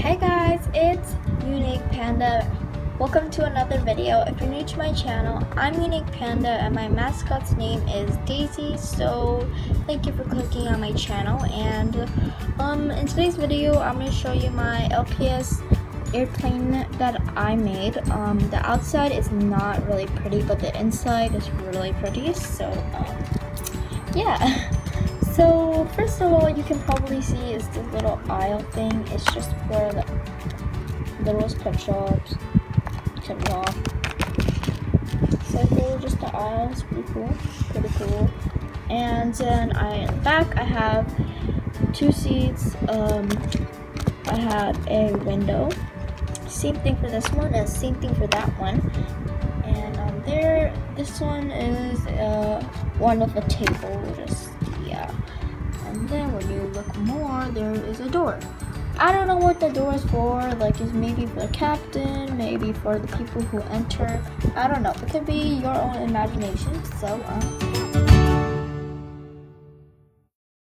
Hey guys, it's Unique Panda. Welcome to another video. If you're new to my channel, I'm Unique Panda and my mascot's name is Daisy. So thank you for clicking on my channel. And in today's video, I'm going to show you my LPS airplane that I made. The outside is not really pretty, but the inside is really pretty. So yeah. So first of all, you can probably see is this little aisle thing. It's just where the rose ketchups can walk. So they're just the aisles, pretty cool. And then in the back I have two seats. I have a window. Same thing for this one and same thing for that one. And this one is one of a table. And then when you look more, there is a door. I don't know what the door is for, like it's maybe for the captain, maybe for the people who enter. I don't know, it could be your own imagination. So